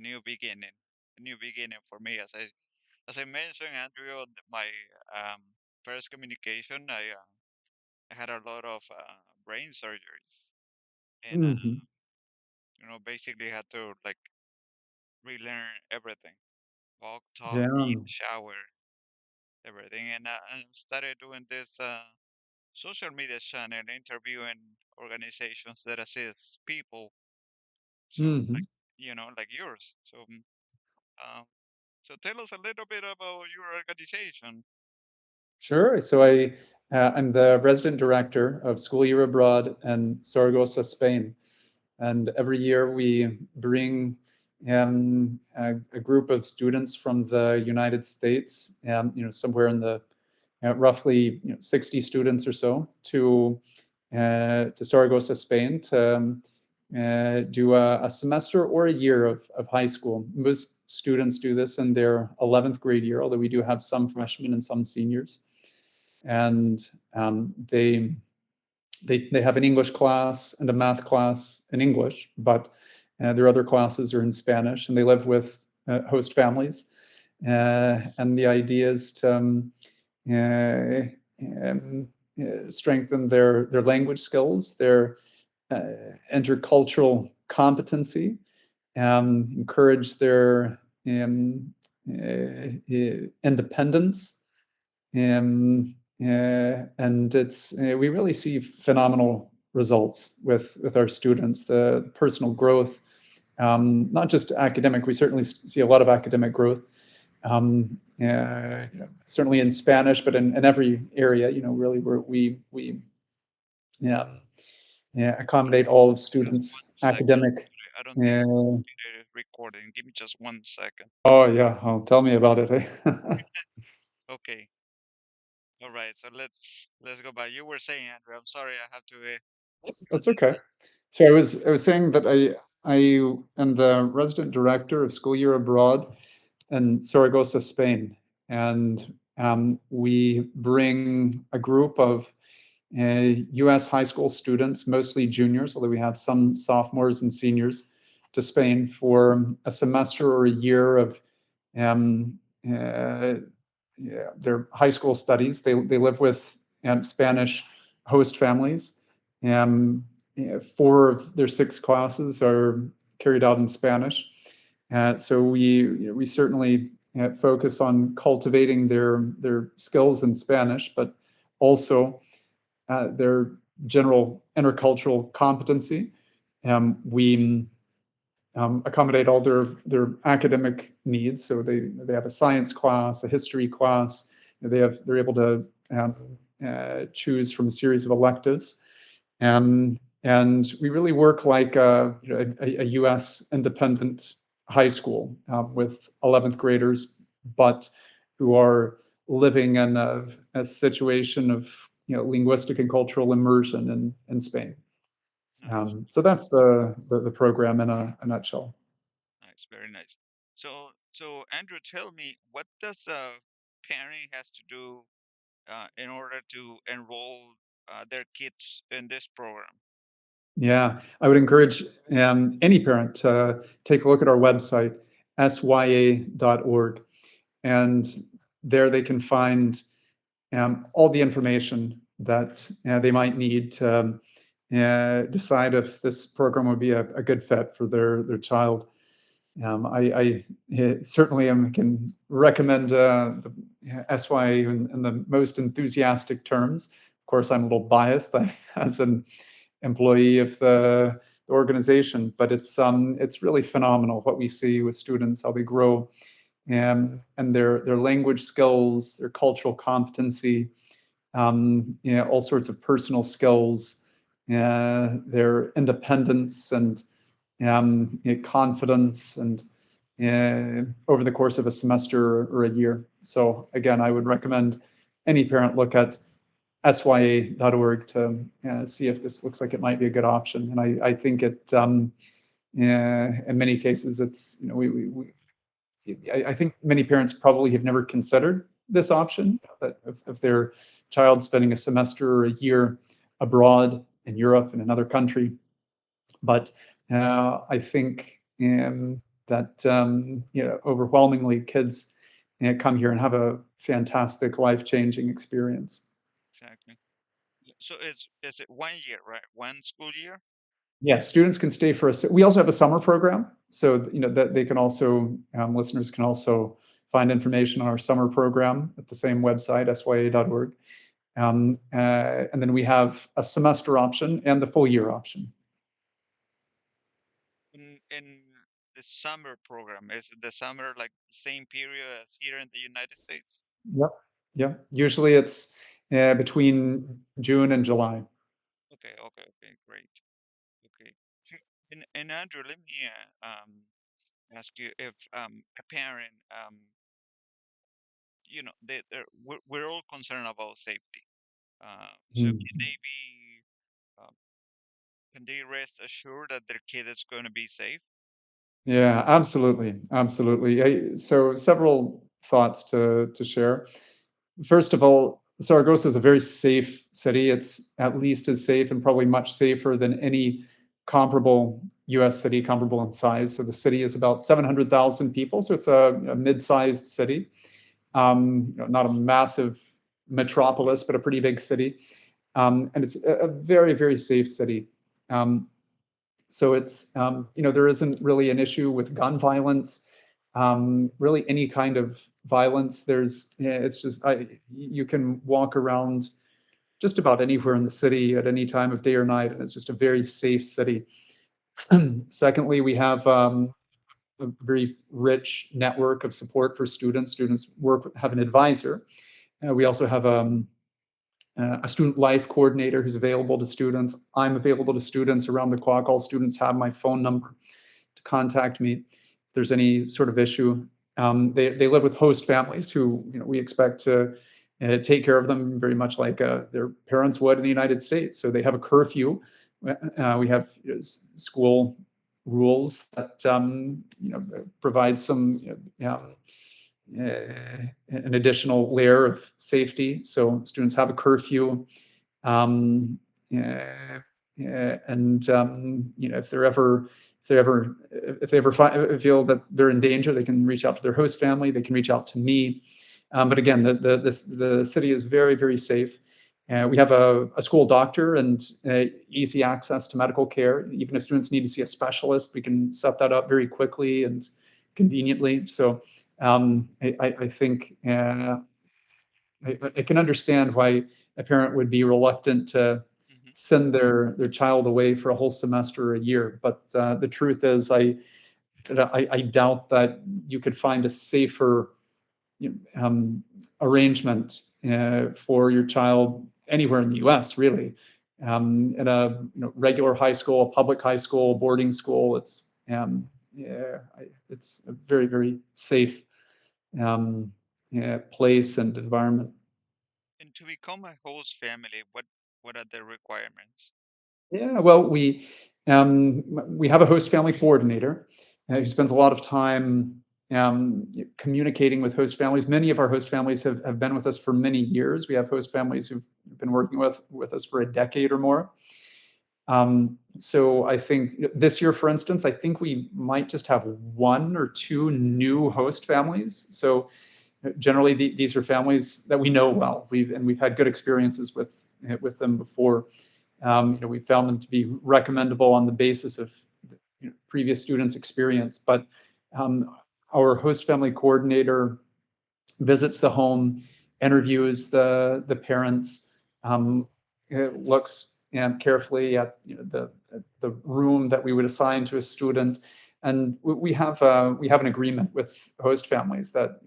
new beginning, a new beginning for me. As I mentioned, Andrew, my um, first communication, I had a lot of brain surgeries, and Hmm. basically had to like relearn everything, walk, talk, eat, Yeah. shower, everything, and I started doing this social media channel, interviewing organizations that assist people to like Hmm. like yours. Um, so tell us a little bit about your organization. Sure. I'm the resident director of School Year Abroad in Saragossa, Spain. And every year we bring a group of students from the United States, somewhere in the roughly 60 students or so, to Saragossa, Spain, to do a semester or a year of high school. Most students do this in their 11th grade year, although we do have some freshmen and some seniors. And they have an English class and a math class in English, but their other classes are in Spanish, and they live with host families. And the idea is to uh, um, strengthen their language skills, their intercultural competency, encourage their independence, and it's we really see phenomenal results with our students. The personal growth, not just academic. We certainly see a lot of academic growth, certainly in Spanish, but in every area. Really, where we yeah, accommodate all of Just students' one second. academic. I don't think Uh, it is recording. Give me just 1 second. oh yeah, tell me about it. Okay. All right. So let's go back. You were saying, Andrew. I'm sorry. I have to cut That's this okay. out. So I was saying that I am the resident director of School Year Abroad in Saragossa, Spain, and we bring a group of U.S. high school students, mostly juniors, although we have some sophomores and seniors, to Spain for a semester or a year of um, uh, yeah, their high school studies. They live with Spanish host families. Um, Four of their six classes are carried out in Spanish. So we certainly focus on cultivating their skills in Spanish, but also their general intercultural competency. We accommodate all their academic needs. So they have a science class, a history class. They're able to choose from a series of electives, and we really work like a U.S. independent high school with 11th graders, but who are living in a situation of linguistic and cultural immersion in Spain. Nice. So that's the program in a nutshell. Nice. Very nice. So Andrew, tell me, what does a parent has to do in order to enroll their kids in this program? Yeah, I would encourage any parent to take a look at our website, SYA.org, and there they can find all the information that they might need to decide if this program would be a good fit for their child. I certainly can recommend the SYA in the most enthusiastic terms. Of course, I'm a little biased as an employee of the organization, but it's really phenomenal what we see with students, how they grow, and their language skills, their cultural competency, all sorts of personal skills, their independence and confidence, and over the course of a semester or a year. So again, I would recommend any parent look at sya.org to see if this looks like it might be a good option. And I think in many cases, it's, I think many parents probably have never considered this option, that if their child spending a semester or a year abroad in Europe in another country. But I think that overwhelmingly kids come here and have a fantastic life-changing experience. Exactly. So is it 1 year, right? One school year? Yeah, students can stay for we also have a summer program, so that they can also listeners can also find information on our summer program at the same website, sya.org. And then we have a semester option and the full year option. In the summer program, is the summer like the same period as here in the United States? Yep. Yep. Usually it's between June and July. Okay, okay, okay, great. Okay. So, and Andrew, let me ask you if a parent we're all concerned about safety. So Mhm. uh, can they rest assured that their kid is going to be safe? Yeah, absolutely. Absolutely. So several thoughts to share. First of all, Saragossa is a very safe city. It's at least as safe and probably much safer than any comparable US city, comparable in size. So the city is about 700,000 people. So it's a mid-sized city. Not a massive metropolis, but a pretty big city. And it's a very, very safe city. Um, so there isn't really an issue with gun violence, really any kind of violence. It's just, you can walk around just about anywhere in the city at any time of day or night, and it's just a very safe city. Secondly, we have a very rich network of support for students. Students have an advisor. We also have a student life coordinator who's available to students. I'm available to students around the clock. All students have my phone number to contact me if there's any sort of issue. They live with host families who we expect to take care of them very much like their parents would in the United States. So they have a curfew. We have school rules that provide some an additional layer of safety. So students have a curfew, um, uh, and if they ever feel that they're in danger, they can reach out to their host family. They can reach out to me. But again, the city is very, very safe. We have a school doctor and easy access to medical care. Even if students need to see a specialist, we can set that up very quickly and conveniently. So I think I can understand why a parent would be reluctant to Hmm. send their child away for a whole semester or a year. But the truth is, I doubt that you could find a safer arrangement for your child anywhere in the U.S. Really, in a regular high school, a public high school, boarding school. It's a very, very safe place and environment. And to become a host family, what are the requirements? Yeah, well, we have a host family coordinator who spends a lot of time communicating with host families. Many of our host families have been with us for many years. We have host families who've been working with us for a decade or more. So I think this year, for instance, I think we might just have one or two new host families. So generally, these are families that we know well. We've had good experiences with them before. We found them to be recommendable on the basis of previous students' experience. But um, our host family coordinator visits the home, interviews the parents, looks carefully at the room that we would assign to a student, and we have an agreement with host families that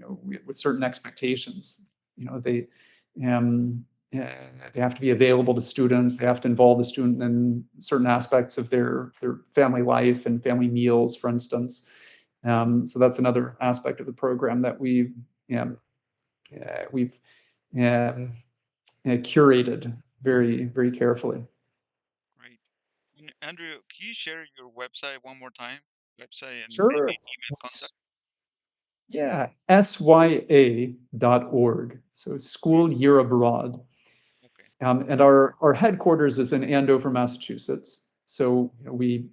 with certain expectations, um, uh, they have to be available to students. They have to involve the student in certain aspects of their family life and family meals, for instance. So that's another aspect of the program that um, we've um, curated very, very carefully. Great. And Andrew, can you share your website one more time? Website and Sure. maybe an email contact? Yeah, SYA.org. So School Year Abroad. Okay. And our headquarters is in Andover, Massachusetts. So we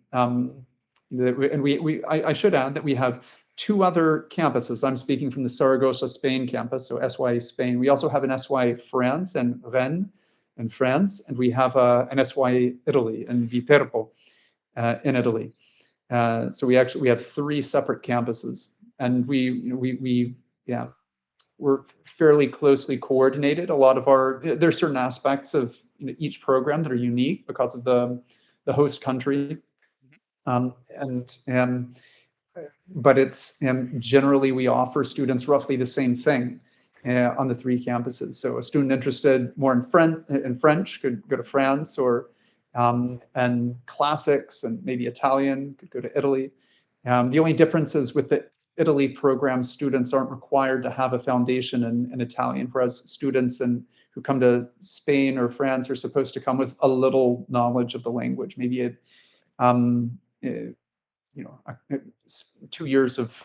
And I should add that we have two other campuses. I'm speaking from the Saragossa, Spain campus, so SYA Spain. We also have an SYA France and Rennes in France, and we have an SYA Italy in Viterbo in Italy. So we have three separate campuses, and we yeah, we're fairly closely coordinated. A lot of our there's certain aspects of each program that are unique because of the host country, Mhm. and but it's generally we offer students roughly the same thing on the three campuses. So a student interested more in French could go to France, or and classics and maybe Italian could go to Italy. The only difference is with the Italy program, students aren't required to have a foundation in Italian, whereas students who come to Spain or France are supposed to come with a little knowledge of the language, maybe uh, 2 years of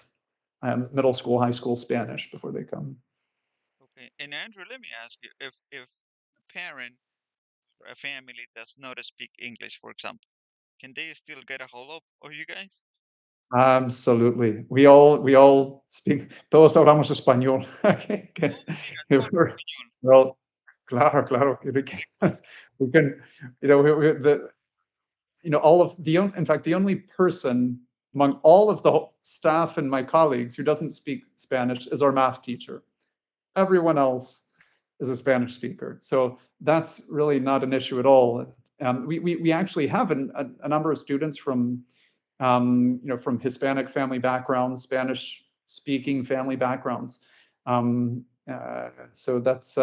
middle school, high school Spanish before they come. Okay. And Andrew, let me ask you, if a parent or a family does not speak English, for example, can they still get a hold of you guys? Absolutely. We all speak, todos hablamos español. Oh, mira, tú hablas español. Well, claro, claro. We can, all of in fact, the only person among all of the staff and my colleagues who doesn't speak Spanish is our math teacher. Everyone else is a Spanish speaker. So that's really not an issue at all. We actually have a number of students from Hispanic family backgrounds, Spanish speaking family backgrounds. So that's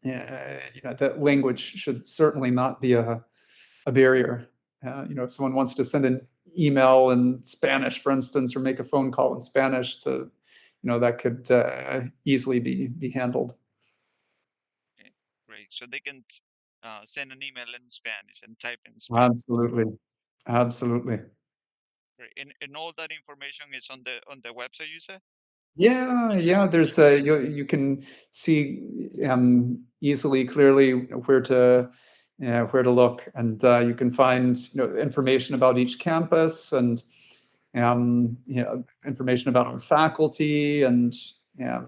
that language should certainly not be a barrier. If someone wants to send an email in Spanish, for instance, or make a phone call in Spanish, that could easily be handled. Okay, great. So they can send an email in Spanish and type in Spanish. Absolutely, absolutely. Great. And all that information is on the website you said? Yeah, yeah. You can see easily, clearly where to look, and you can find information about each campus, and information about our faculty, and yeah,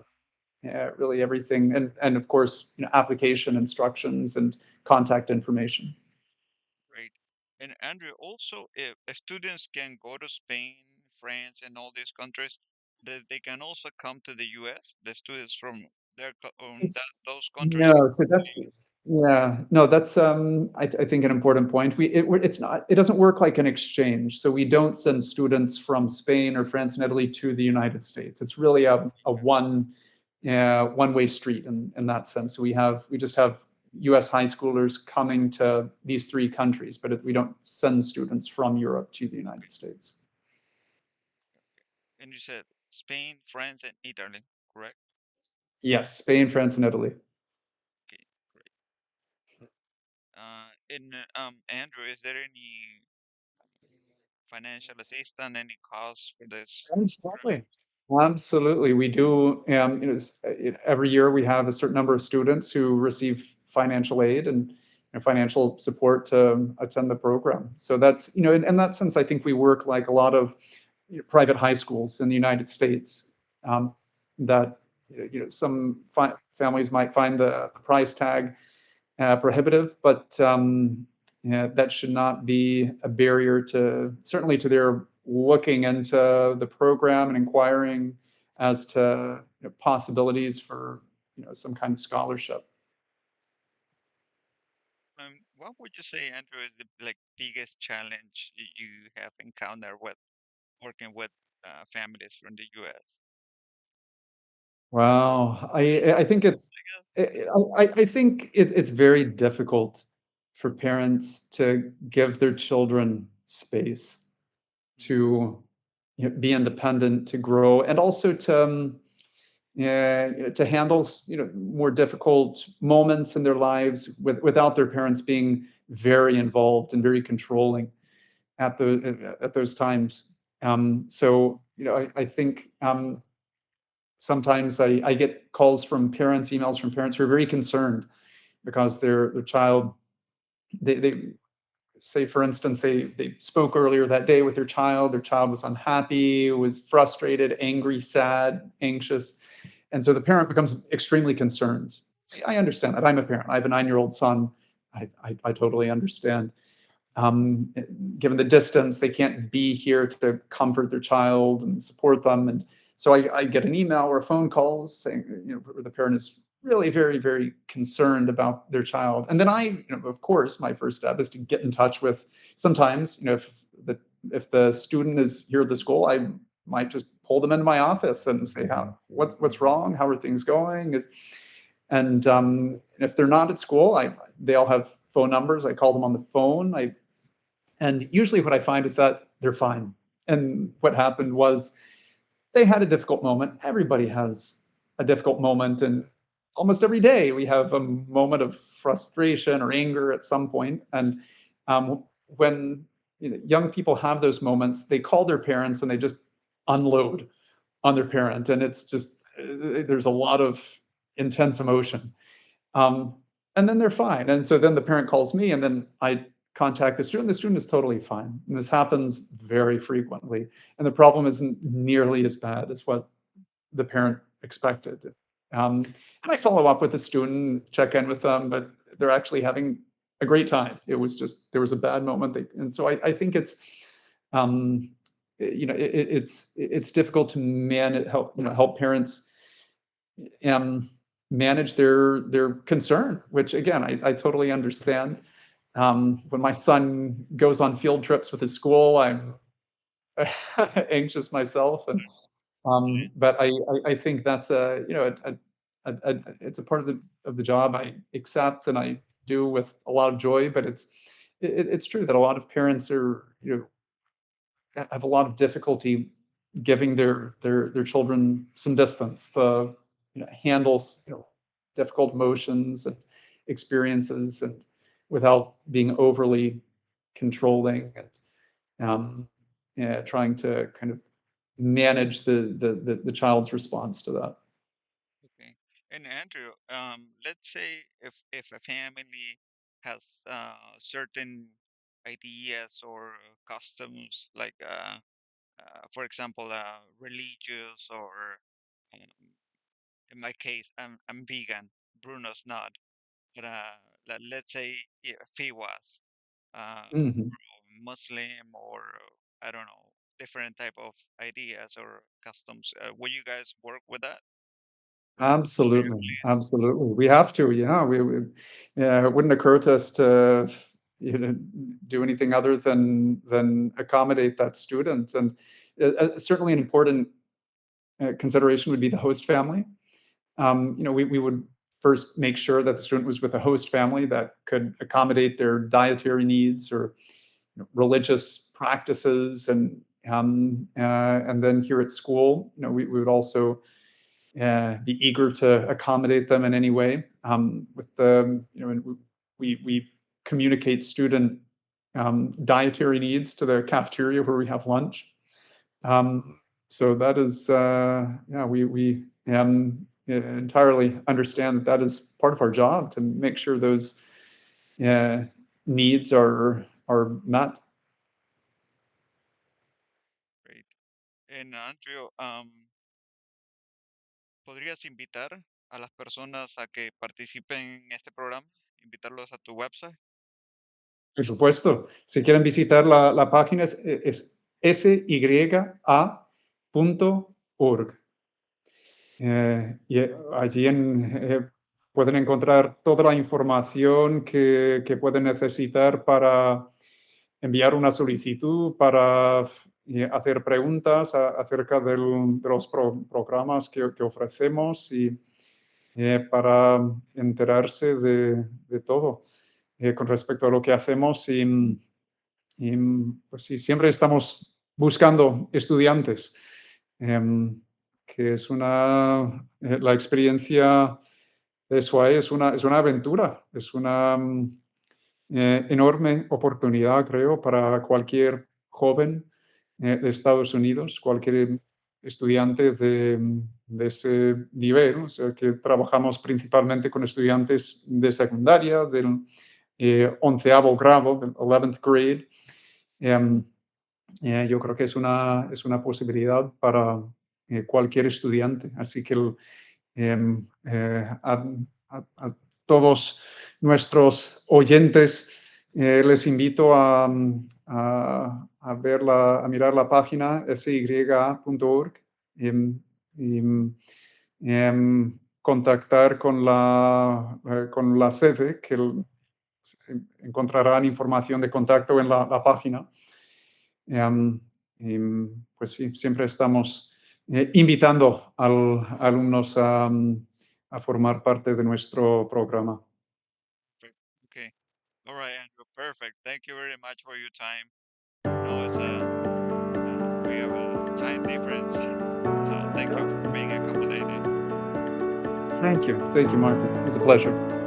yeah, really everything, and of course application instructions and contact information. Great. And Andrew, also, if students can go to Spain, France, and all these countries, they can also come to the U.S. The students from It's those countries. no, so that's yeah, no, that's I think an important point. It's not, it doesn't work like an exchange. So we don't send students from Spain or France and Italy to the United States. It's really a one-way street in that sense. We just have US high schoolers coming to these three countries, but we don't send students from Europe to the United States. And you said Spain, France, and Italy, correct? Yes, Spain, France, and Italy. Okay, great. And Andrew, is there any financial assistance, any cost for this program? Absolutely. Absolutely. We do. Every year we have a certain number of students who receive financial aid and financial support to attend the program. So that's, in that sense, I think we work like a lot of private high schools in the United States, that, some families might find the price tag prohibitive, but yeah, that should not be a barrier to certainly to their looking into the program and inquiring as to possibilities for some kind of scholarship. What would you say, Andrew, is the biggest challenge you have encountered with working with families from the U.S.? Wow, I think it's I guess. I think it's very difficult for parents to give their children space Mhm. to be independent, to grow, and also to yeah, to handle more difficult moments in their lives without their parents being very involved and very controlling at those times. So I think sometimes I get calls from parents, emails from parents who are very concerned because their child they say for instance they spoke earlier that day with their child was unhappy, was frustrated, angry, sad, anxious, and so the parent becomes extremely concerned. I understand that. I'm a parent. I have a 9-year-old son. I totally understand. um, Given the distance, they can't be here to comfort their child and support them. And so I get an email or a phone call saying, where the parent is really very, very concerned about their child. And then of course, my first step is to get in touch with. Sometimes, the if the student is here at the school, I might just pull them into my office and say, what's wrong? How are things going? And if they're not at school, they all have phone numbers. I call them on the phone. And usually what I find is that they're fine. And what happened was they had a difficult moment. Everybody has a difficult moment. And almost every day we have a moment of frustration or anger at some point. And when young people have those moments, they call their parents and they just unload on their parent. And it's just, there's a lot of intense emotion. Um, and then they're fine. And so then the parent calls me, and then I contact the student. The student is totally fine. And this happens very frequently. And the problem isn't nearly as bad as what the parent expected. And I follow up with the student, check in with them, but they're actually having a great time. It was just, there was a bad moment. And so I think um, it's difficult to help parents um, manage their concern, which again I totally understand. When my son goes on field trips with his school, I'm anxious myself, and but I think that's it's a part of the job I accept and I do with a lot of joy. But it's true that a lot of parents are have a lot of difficulty giving their children some distance to handle difficult emotions and experiences, and without being overly controlling, and yeah, trying to kind of manage the child's response to that. Okay. And Andrew, let's say if a family has certain ideas or customs, like for example, religious or um, in my case, I'm vegan. Bruno's not, but let's say if he was Mhm. Muslim or I don't know, different type of ideas or customs, will you guys work with that? Absolutely, absolutely. We have to, yeah. Yeah, it wouldn't occur to us to, do anything other than accommodate that student. And certainly an important consideration would be the host family. We would first make sure that the student was with a host family that could accommodate their dietary needs or religious practices, and then here at school, we would also be eager to accommodate them in any way. With the and we communicate student dietary needs to the cafeteria where we have lunch. So that is, yeah, we entirely understand that that is part of our job to make sure those uh, needs are met. Great. And Andrew, ¿podrías invitar a las personas a que participen en este programa? Invitarlos a tu website. Por supuesto, si quieren visitar la página es sya.org. Y allí pueden encontrar toda la información que pueden necesitar para enviar una solicitud, para hacer preguntas acerca de los programas que ofrecemos, y para enterarse de todo con respecto a lo que hacemos. Y pues sí, siempre estamos buscando estudiantes, em, que es la experiencia de SYA es una aventura, es una enorme oportunidad, creo, para cualquier joven de Estados Unidos, cualquier estudiante de ese nivel. O sea, que trabajamos principalmente con estudiantes de secundaria, onceavo grado, del 11th grade. Em, yo creo que es una posibilidad para cualquier estudiante. Así que a todos nuestros oyentes les invito a a mirar la página sya.org y contactar con la sede, que encontrarán información de contacto en la página. Em, y pues sí, siempre estamos invitando a alumnos a formar parte de nuestro programa. Okay. All right, Andrew. Perfect. Thank you very much for your time. I know it's we have a time difference, so thank you for being accommodated. Thank you. Thank you, Martin. It was a pleasure.